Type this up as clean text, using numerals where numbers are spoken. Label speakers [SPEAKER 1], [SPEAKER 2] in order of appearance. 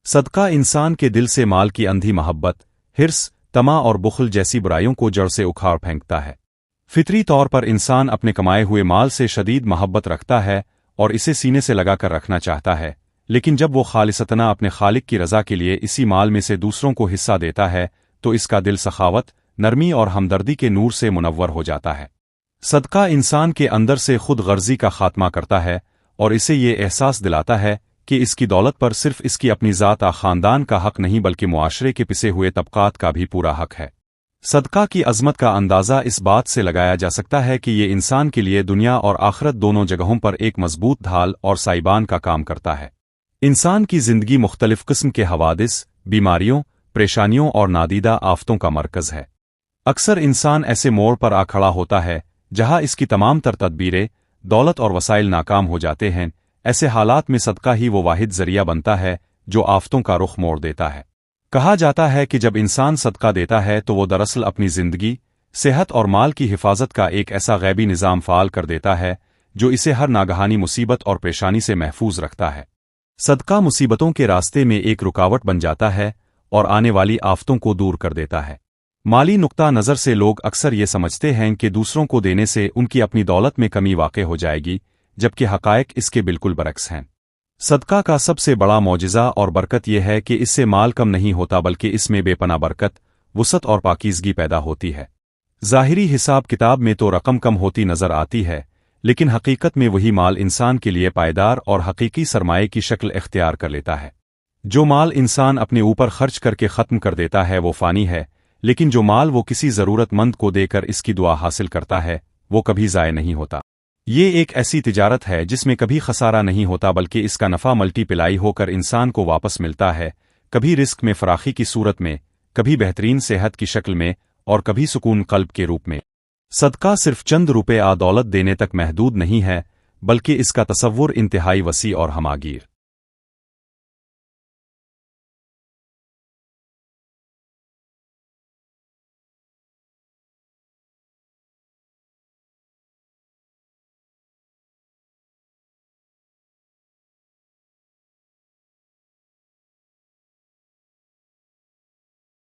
[SPEAKER 1] صدقہ انسان کے دل سے مال کی اندھی محبت، ہرس، طمع اور بخل جیسی برائیوں کو جڑ سے اکھاڑ پھینکتا ہے۔ فطری طور پر انسان اپنے کمائے ہوئے مال سے شدید محبت رکھتا ہے اور اسے سینے سے لگا کر رکھنا چاہتا ہے، لیکن جب وہ خالصتاً اپنے خالق کی رضا کے لیے اسی مال میں سے دوسروں کو حصہ دیتا ہے تو اس کا دل سخاوت، نرمی اور ہمدردی کے نور سے منور ہو جاتا ہے۔ صدقہ انسان کے اندر سے خود غرضی کا خاتمہ کرتا ہے اور اسے یہ احساس دلاتا ہے کہ اس کی دولت پر صرف اس کی اپنی ذات خاندان کا حق نہیں بلکہ معاشرے کے پسے ہوئے طبقات کا بھی پورا حق ہے۔ صدقہ کی عظمت کا اندازہ اس بات سے لگایا جا سکتا ہے کہ یہ انسان کے لیے دنیا اور آخرت دونوں جگہوں پر ایک مضبوط ڈھال اور سائبان کا کام کرتا ہے۔ انسان کی زندگی مختلف قسم کے حوادث، بیماریوں، پریشانیوں اور نادیدہ آفتوں کا مرکز ہے۔ اکثر انسان ایسے موڑ پر آ کھڑا ہوتا ہے جہاں اس کی تمام تر تدبیریں، دولت اور وسائل ناکام ہو جاتے ہیں۔ ایسے حالات میں صدقہ ہی وہ واحد ذریعہ بنتا ہے جو آفتوں کا رخ موڑ دیتا ہے۔ کہا جاتا ہے کہ جب انسان صدقہ دیتا ہے تو وہ دراصل اپنی زندگی، صحت اور مال کی حفاظت کا ایک ایسا غیبی نظام فعال کر دیتا ہے جو اسے ہر ناگہانی مصیبت اور پریشانی سے محفوظ رکھتا ہے۔ صدقہ مصیبتوں کے راستے میں ایک رکاوٹ بن جاتا ہے اور آنے والی آفتوں کو دور کر دیتا ہے۔ مالی نقطہ نظر سے لوگ اکثر یہ سمجھتے ہیں کہ دوسروں کو دینے سے ان کی اپنی دولت میں کمی واقع ہو جائے گی، جبکہ حقائق اس کے بالکل برعکس ہیں۔ صدقہ کا سب سے بڑا معجزہ اور برکت یہ ہے کہ اس سے مال کم نہیں ہوتا بلکہ اس میں بے پناہ برکت، وسعت اور پاکیزگی پیدا ہوتی ہے۔ ظاہری حساب کتاب میں تو رقم کم ہوتی نظر آتی ہے، لیکن حقیقت میں وہی مال انسان کے لیے پائیدار اور حقیقی سرمایہ کی شکل اختیار کر لیتا ہے۔ جو مال انسان اپنے اوپر خرچ کر کے ختم کر دیتا ہے وہ فانی ہے، لیکن جو مال وہ کسی ضرورت مند کو دے کر اس کی دعا حاصل کرتا ہے وہ کبھی ضائع نہیں ہوتا۔ یہ ایک ایسی تجارت ہے جس میں کبھی خسارہ نہیں ہوتا بلکہ اس کا نفع ملٹی پلائی ہو کر انسان کو واپس ملتا ہے، کبھی رزق میں فراخی کی صورت میں، کبھی بہترین صحت کی شکل میں اور کبھی سکون قلب کے روپ میں۔ صدقہ صرف چند روپے دولت دینے تک محدود نہیں ہے، بلکہ اس کا تصور انتہائی وسیع اور ہماگیر